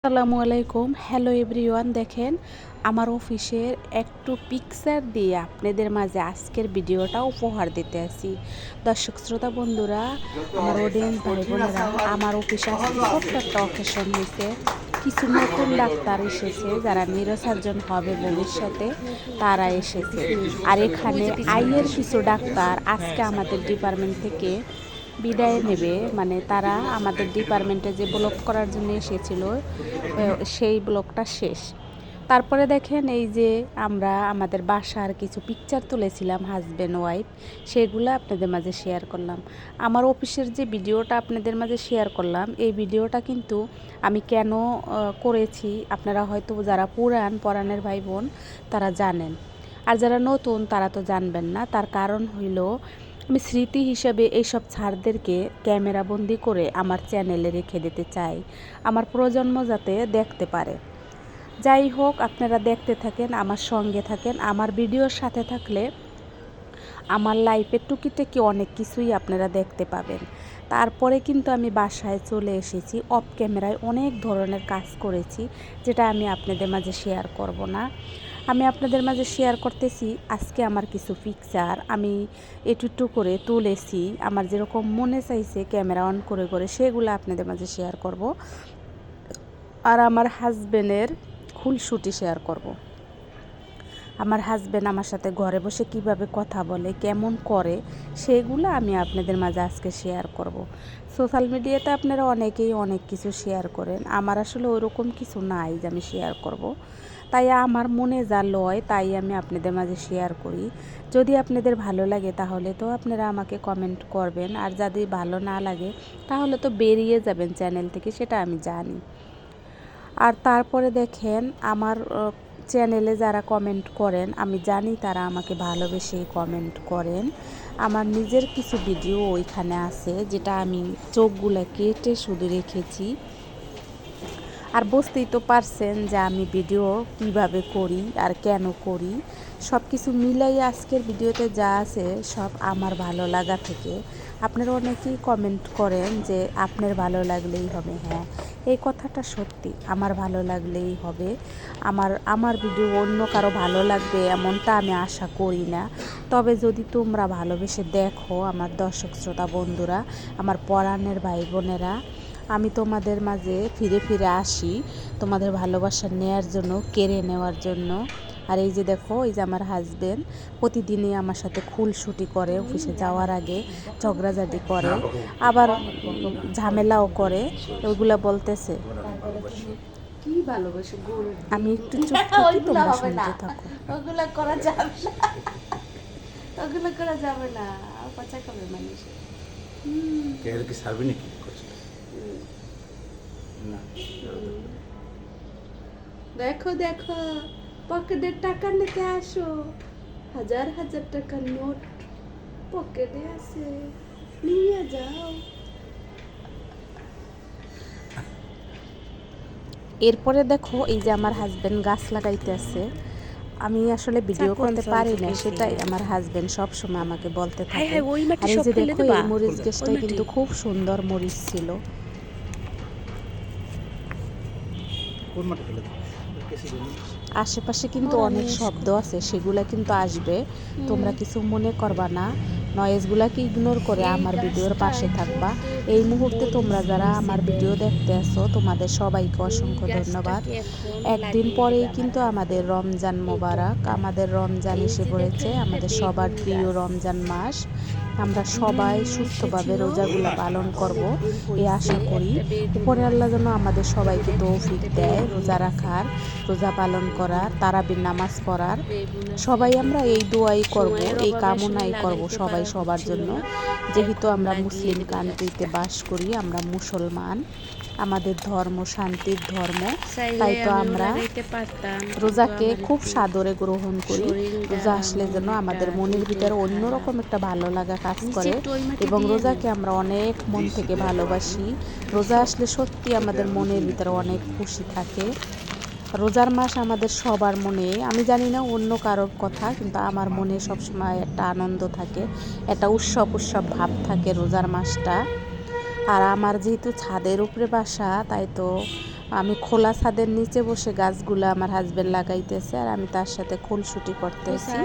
আসসালামু আলাইকুম। Hello everyone, দেখেন আমার অফিসের একটু পিকচার দিয়ে আপনাদের মাঝে আজকের ভিডিওটা উপহার দিতে আসি। দর্শক শ্রোতা বন্ধুরা, আমার অডিয়েন্স ভাই বোনেরা, আমার অফিসে আজকে ছোট্ট একটা অকেশন হয়েছে। কিছু নতুন ডাক্তার এসেছে যারা নিউরোসার্জন হবে ভবিষ্যতে, তারা এসেছে। আর এখানে আইয়ের কিছু ডাক্তার আজকে আমাদের ডিপার্টমেন্ট থেকে বিদায় নেবে, মানে তারা আমাদের ডিপার্টমেন্টে যে ব্লক করার জন্য এসেছিল সেই ব্লকটা শেষ। তারপরে দেখেন এই যে আমরা আমাদের বাসার কিছু পিকচার তুলেছিলাম হাজব্যান্ড ওয়াইফ, সেগুলো আপনাদের মাঝে শেয়ার করলাম। আমার অফিসের যে ভিডিওটা আপনাদের মাঝে শেয়ার করলাম, এই ভিডিওটা কিন্তু আমি কেন করেছি আপনারা হয়তো যারা পরাণের ভাই বোন তারা জানেন, আর যারা নতুন তারা তো জানবেন না। তার কারণ হইল আমি স্মৃতি হিসেবে এইসব ছাড়দেরকে ক্যামেরাবন্দি করে আমার চ্যানেলে রেখে দিতে চাই, আমার প্রজন্ম যাতে দেখতে পারে। যাই হোক, আপনারা দেখতে থাকেন, আমার সঙ্গে থাকেন। আমার ভিডিওর সাথে থাকলে আমার লাইফের টুকিটাকি অনেক কিছুই আপনারা দেখতে পাবেন। তারপরে কিন্তু আমি বাসায় চলে এসেছি, অফ ক্যামেরায় অনেক ধরনের কাজ করেছি, যেটা আমি আপনাদের মাঝে শেয়ার করব না। আমি আপনাদের মাঝে শেয়ার করতেছি আজকে আমার কিছু পিকচার আমি একটু করে তুলেছি, আমার যেরকম মনে চাইছে ক্যামেরা অন করে করে সেগুলো আপনাদের মাঝে শেয়ার করব। আর আমার হাজবেন্ডের খুনসুটি শেয়ার করব। আমার হাজব্যান্ড আমার সাথে ঘরে বসে কিভাবে কথা বলে, কেমন করে, সেগুলো আমি আপনাদের মাঝে আজকে শেয়ার করব। সোশ্যাল মিডিয়াতে আপনারা অনেকেই অনেক কিছু শেয়ার করেন, আমার আসলে ওইরকম কিছু নাই যে আমি শেয়ার করব। তাই আমার মনে যা লয় তাই আমি আপনাদের মাঝে শেয়ার করি। যদি আপনাদের ভালো লাগে তাহলে তো আপনারা আমাকে কমেন্ট করবেন, আর যদি ভালো না লাগে তাহলে তো বেরিয়ে যাবেন চ্যানেল থেকে, সেটা আমি জানি। আর তারপরে দেখেন আমার চ্যানেলে যারা কমেন্ট করেন, আমি জানি তারা আমাকে ভালোবেসেই কমেন্ট করেন। আমার নিজের কিছু ভিডিও ওইখানে আছে, যেটা আমি চোখগুলো কেটে শুধু রেখেছি। আর বুঝতেই তো পারছেন যে আমি ভিডিও কিভাবে করি আর কেন করি। সব কিছু মিলাই আজকের ভিডিওতে যা আছে সব আমার ভালো লাগা থেকে। আপনারা অনেকেই কমেন্ট করেন যে আপনার ভালো লাগলেই হবে। হ্যাঁ, এই কথাটা সত্যি, আমার ভালো লাগলেই হবে। আমার ভিডিও অন্য কারো ভালো লাগবে এমনটা আমি আশা করি না। তবে যদি তোমরা ভালোবেসে দেখো, আমার দর্শক শ্রোতা বন্ধুরা, আমার পরাণের ভাই বোনেরা, আমি তোমাদের মাঝে ফিরে ফিরে আসি তোমাদের ভালোবাসা নেওয়ার জন্য, কেড়ে নেওয়ার জন্য। আর এই যে দেখো, এই যে আমার হাজবেন্ড প্রতিদিনই আমার সাথে খুনসুটি করে, অফিসে যাওয়ার আগে ঝগড়াঝাটি করে, আবার ঝামেলাও করে। ওইগুলা বলতেছে কি ভালোবাসে গরু, আমি একটু চুপ থাকি, তোমরা শুনতে থাকো। ওগুলা করা যাবে না, ওগুলো করা যাবে না, পচা খাবে মানুষ। এর কি সার্ভে নাকি না? দেখো দেখো, পকেটে টাকা নিতে আসো, হাজার হাজার টাকার নোট পকেটে আছে, নিয়ে যাও। এরপরে দেখো, এই যে আমার হাজবেন্ড গাছ লাগাইতে আছে। আমি আসলে ভিডিও করতে পারি না, সেটাই আমার হাজবেন্ড সব সময় আমাকে বলতে থাকে। আর এই যে দেখো, এই মরিচ গাছটাই কিন্তু খুব সুন্দর মরিচ ছিল। আশেপাশে কিন্তু অনেক শব্দ আছে, সেগুলা কিন্তু আসবে, তোমরা কিছু মনে করবা না। নয়েজগুলাকে ইগনোর করে আমার ভিডিওর পাশে থাকবা। এই মুহূর্তে তোমরা যারা আমার ভিডিও দেখতে আসো, তোমাদের সবাইকে অসংখ্য ধন্যবাদ। একদিন পরেই কিন্তু আমাদের রমজান মোবারক, আমাদের রমজান এসে পড়েছে, আমাদের সবার প্রিয় রমজান মাস। আমরা সবাই সুস্থভাবে রোজাগুলো পালন করব এই আশা করি। উপরে আল্লাহ যেন আমাদের সবাইকে তৌফিক দেয় রোজা রাখার, রোজা পালন করার, তারাবির নামাজ পড়ার। সবাই আমরা এই দোয়াই করব, এই কামনাই করব সবাই সবার জন্য। যেহেতু আমরা মুসলিম কান্ট্রিতে বাস করি, আমরা মুসলমান, আমাদের ধর্ম শান্তির ধর্ম, তাই তো আমরা রোজাকে খুব সাদরে গ্রহণ করি। রোজা আসলে যেন আমাদের মনের ভিতরে অন্যরকম একটা ভালো লাগা কাজ করে, এবং রোজাকে আমরা অনেক মন থেকে ভালোবাসি। রোজা আসলে সত্যি আমাদের মনের ভিতরে অনেক খুশি থাকে। রোজার মাস আমাদের সবার মনে, আমি জানি না অন্য কারোর কথা, কিন্তু আমার মনে সবসময় একটা আনন্দ থাকে, একটা উৎসব উৎসব ভাব থাকে রোজার মাসটা। আর আমার যেহেতু ছাদের উপরে বাসা, তাই তো আমি খোলা ছাদের নিচে বসে গাছগুলো আমার হাজবেন্ড লাগাইতেছে আর আমি তার সাথে খুনসুটি করতেছি।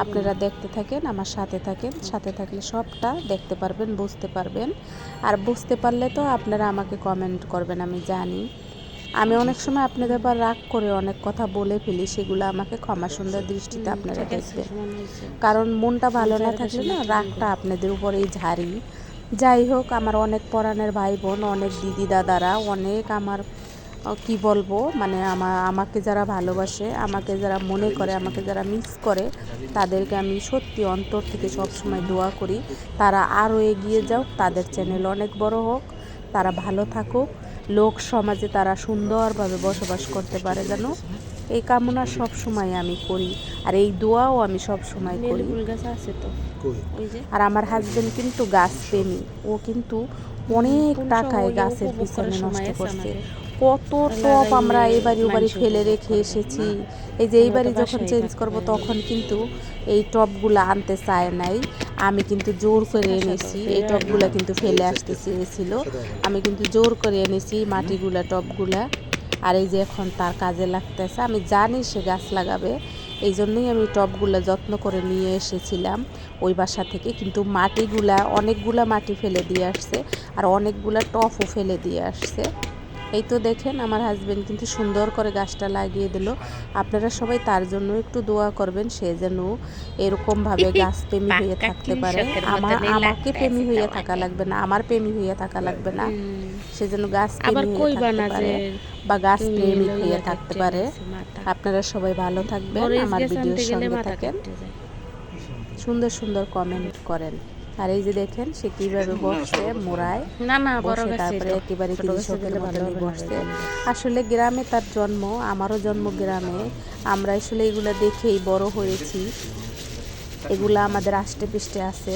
আপনারা দেখতে থাকেন, আমার সাথে থাকেন, সাথে থাকলে সবটা দেখতে পারবেন, বুঝতে পারবেন। আর বুঝতে পারলে তো আপনারা আমাকে কমেন্ট করবেন, আমি জানি। আমি অনেক সময় আপনাদের আবার রাগ করে অনেক কথা বলে ফেলি, সেগুলো আমাকে ক্ষমা সুন্দর দৃষ্টিতে আপনারা দেখবেন, কারণ মনটা ভালো না থাকলে না রাগটা আপনাদের উপরেই ঝাড়ি। যাই হোক, আমার অনেক পরাণের ভাই বোন, অনেক দিদি দাদারা, অনেক আমার কি বলবো, মানে আমাকে যারা ভালোবাসে, আমাকে যারা মনে করে, আমাকে যারা মিস করে, তাদেরকে আমি সত্যি অন্তর থেকে সবসময় দোয়া করি তারা আরও এগিয়ে যাক, তাদের চ্যানেল অনেক বড় হোক, তারা ভালো থাকুক, লোক সমাজে তারা সুন্দরভাবে বসবাস করতে পারে যেন, এই কামনা সব সময় আমি করি আর এই দোয়াও আমি সব সময় করি। আর আমার হাজবেন্ড কিন্তু গাছ প্রেমী, ও কিন্তু অনেক টাকায় গাছের পিছনে নষ্ট করছে। কত টব আমরা এবারে ওবারে ফেলে রেখে এসেছি। এই যে এইবারে যখন চেঞ্জ করব তখন কিন্তু এই টবগুলো আনতে চায় নাই, আমি কিন্তু জোর করে এনেছি। এই টবগুলো কিন্তু ফেলে আসতে চেয়েছিল, আমি কিন্তু জোর করে এনেছি মাটিগুলা, টবগুলা। আর এই যে এখন তার কাজে লাগতেছে, আমি জানি সে গাছ লাগাবে, এই জন্যই আমি টবগুলো যত্ন করে নিয়ে এসেছিলাম ওই বাসা থেকে। কিন্তু মাটিগুলা, অনেকগুলা মাটি ফেলে দিয়ে আসছে আর অনেকগুলা টবও ফেলে দিয়ে আসছে। এই তো দেখেন আমার হাজবেন্ড কিন্তু সুন্দর করে গাছটা লাগিয়ে দিল। আপনারা সবাই তার জন্য একটু দোয়া করবেন, সে যেন এরকমভাবে গাছ প্রেমী হয়ে থাকতে পারে। আমাকে প্রেমী হয়ে থাকা লাগবে না, আমার প্রেমী হয়ে থাকা লাগবে না, সে যেন গাছ প্রেমী হয়ে থাকতে পারে বা গাছ প্রেমিক হয়ে থাকতে পারে। আপনারা সবাই ভালো থাকবেন, আমার ভিডিওর সঙ্গে থাকেন, সুন্দর সুন্দর কমেন্ট করেন। আর এই যে দেখেন সে কিভাবে বসছে মোড়ায়, তারপরে একেবারে কৃষকের মতনই বসছে। আসলে গ্রামে তার জন্ম, আমারও জন্ম গ্রামে, আমরা আসলে এগুলো দেখেই বড় হয়েছি, এগুলা আমাদের আষ্টে পৃষ্ঠে আছে,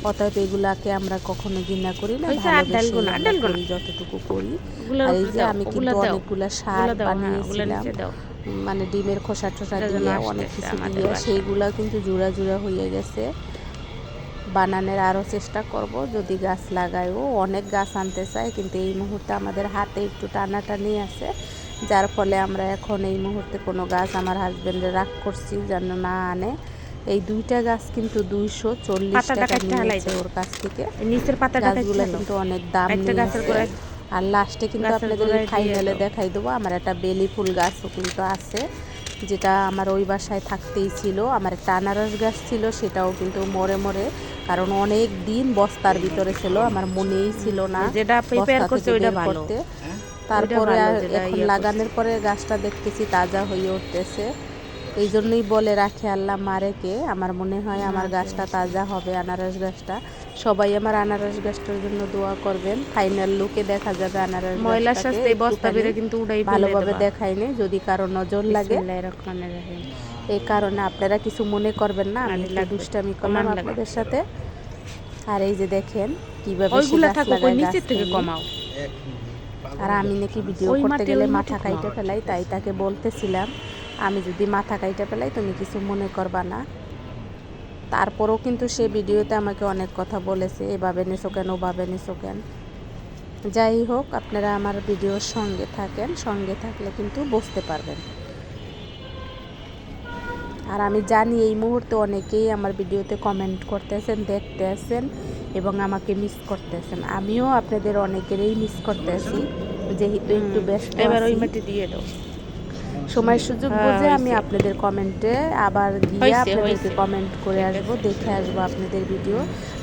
অতএব এগুলাকে আমরা কখনো ঘৃণা করি না, ভালোবাসি যতটুকু করি। আর এই যে আমি কিন্তু অনেকগুলা শাক বানিয়েছিলাম, মানে ডিমের খোসা টোসা দিয়ে অনেক কিছু দিয়ে, সেইগুলা কিন্তু জোড়া জোড়া হয়ে গেছে। বানানোর আরও চেষ্টা করব, যদি গাছ লাগাইও। অনেক গাছ আনতে চাই, কিন্তু এই মুহূর্তে আমাদের হাতে একটু টানাটানি আছে, যার ফলে আমরা এখন এই মুহূর্তে কোনো গাছ, আমার হাজবেন্ডে রাগ করছি যেন না আনে। এই দুইটা গাছ কিন্তু 240 টাকা নিয়েছে ওর কাছ থেকে। নিচের গাছগুলো কিন্তু অনেক দাম নিয়েছে। আর লাস্টে কিন্তু আপনাদের ফাইনালে দেখাই দেবো, আমার একটা বেলি ফুল গাছও কিন্তু আছে, যেটা আমার ওই বাসায় থাকতেই ছিল। আমার একটা আনারস গাছ ছিল, সেটাও কিন্তু মরে মরে, কারণ অনেক দিন বস্তার ভিতরে ছিল, আমার মনেই ছিল না যেটা প্রিপেয়ার করতে ওইটা ভালো। তারপরে এখন লাগানোর পরে গাছটা দেখতেছি তাজা হয়ে উঠতেছে, এই জন্যই বলে রাখে আল্লাহ মারেকে। আমার মনে হয় আমার গাছটা তাজা হবে, আনারস গাছটা। সবাই আমার আনারস গাছটার জন্য দোয়া করবেন। ফাইনাল লুকে দেখা যাবে আনারস গাছটাকে, কিন্তু ভালোভাবে দেখাইনি, যদি কারো নজর লাগে। এই কারণে আপনারা কিছু মনে করবেন না, আমি দুষ্টামি করলাম আপনাদের সাথে। আর এই যে দেখেন কিভাবে কমাও। আর আমি নাকি ভিডিও করতে গেলে মাথা কাইটে ফেলাই, তাই তাকে বলতেছিলাম আমি যদি মাথা কাইটে ফেলাই তুমি কিছু মনে করবা না। তারপরেও কিন্তু সে ভিডিওতে আমাকে অনেক কথা বলেছে, এভাবে নিছো কেন, ওভাবে নিছো কেন। যাই হোক, আপনারা আমার ভিডিওর সঙ্গে থাকেন, সঙ্গে থাকলে কিন্তু বুঝতে পারবেন। আর আমি জানি এই মুহূর্তে অনেকেই আমার ভিডিওতে কমেন্ট করতেছেন, দেখতেছেন এবং আমাকে মিস করতেছেন। আমিও আপনাদের অনেকেরই মিস করতেছি, যেহেতু একটু ব্যস্ত। এবার ওই মাটি দিয়ে দাও। সময় সুযোগ বুঝে আমি আপনাদের কমেন্টে আবার গিয়ে আপনাদেরকে কমেন্ট করে আসব, দেখে আসবো আপনাদের ভিডিও।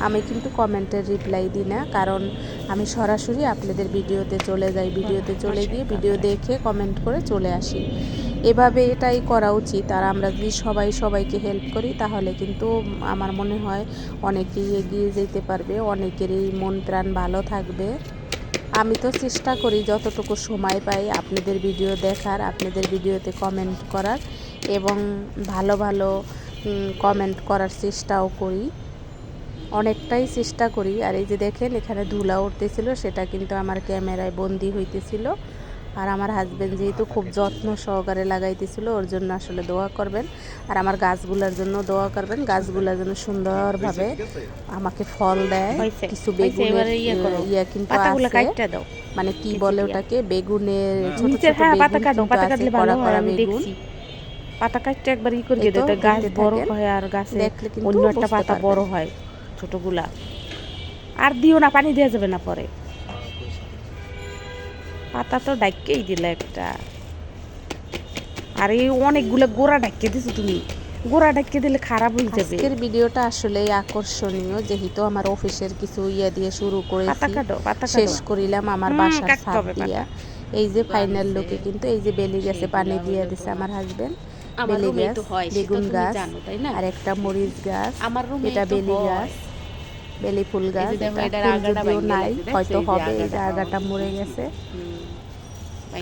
আমি কিন্তু কমেন্টের রিপ্লাই দিই না, কারণ আমি সরাসরি আপনাদের ভিডিওতে চলে যাই, ভিডিওতে চলে গিয়ে ভিডিও দেখে কমেন্ট করে চলে আসি। এভাবে এটাই করা উচিত। আর আমরা যদি সবাই সবাইকে হেল্প করি, তাহলে কিন্তু আমার মনে হয় অনেকেই এগিয়ে যেতে পারবে, অনেকেরই মন প্রাণ ভালো থাকবে। আমি তো চেষ্টা করি যতটুকু সময় পাই আপনাদের ভিডিও দেখার, আপনাদের ভিডিওতে কমেন্ট করার এবং ভালো ভালো কমেন্ট করার চেষ্টাও করি, অনেকটাই চেষ্টা করি। আর এই যে দেখেন এখানে ধুলা উঠতেছিল, সেটা কিন্তু আমার ক্যামেরায় বন্দি হইতেছিল। আর আমার হাজবেন্ড যেহেতু খুব যত্ন সহকারে লাগাইতেছিল, ওর জন্য আসলে দোয়া করবেন। আর আমার গাছগুলোর জন্য দোয়া করবেন, গাছগুলোর জন্য সুন্দরভাবে আমাকে ফল দেয়। কিছু বেগুনের ইয়ে কিন্তু আছে, মানে কি বলে ওটাকে বেগুনের ছোট নিচের ছোট হ্যাঁ বেগুন পাতা কাটো, কিন্তু পাতা আছে, কাটলে ভালো কড়া হয়, কড়া আমি বেগুন। দেখছি। পাতা কাটতে একবার করে এই তো দিতে গাছ দেখতে বড় থাকেন, হয় আর গাছে দেখলে কিন্তু অন্য একটা বুঝতে পাতা পারবেন। বড় হয় ছোটগুলা। আর দিও না, পানি দেওয়া যাবে না পরে। পাতা তো ডাইকেই দিলে একটা। আর এই অনেকগুলো গোড়া ডাইকে দিছো তুমি, গোড়া ডাইকে দিলে খারাপ হয়ে যাবে। আজকের ভিডিওটা আসলেই আকর্ষণীয়, যেহেতু আমার অফিসের কিছু দিয়ে শুরু পাতা করেছি, কাটো, পাতা কাটো। শেষ করিলাম আমার বাসার কাটতে ছাদ হবে দিয়া। পাতা। এই যে ফাইনাল লুকে কিন্তু এই যে বেলি গাছে পানি দিয়ে দিছে আমার হাজবেন্ড। আমার বেলি রুমেই গাছ, তো হয়, সেটা বেগুন তুমি গাছ, জানো তাই না? আর একটা মরিচ গাছ, আমার রুমেই এটা তো বেলি হয়। গাছ, বেলি ফুল এই গাছ। যে দেখো, এটা এটার ফুল আগাটা যদিও ভাঙ্গে নাই, লাগছে, দেখছো? হয়তো এই যে হবে, এই যে আগাটা। আগাটা মরে গেছে।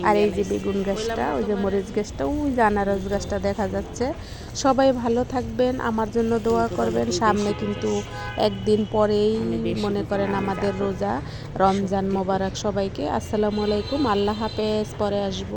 আর ভাঙ্গে এই যে লাইছে। বেগুন বললাম গাছটা, না ওই যে তোমার? মরিচ গাছটা, ওই যে আনারস গাছটা দেখা যাচ্ছে। সবাই ভালো থাকবেন, আমার জন্য দোয়া করবেন। সামনে কিন্তু একদিন পরেই মনে করেন আমাদের রোজা, রমজান মোবারক সবাইকে। আসসালামু আলাইকুম, আল্লাহ হাফেজ, পরে আসবো।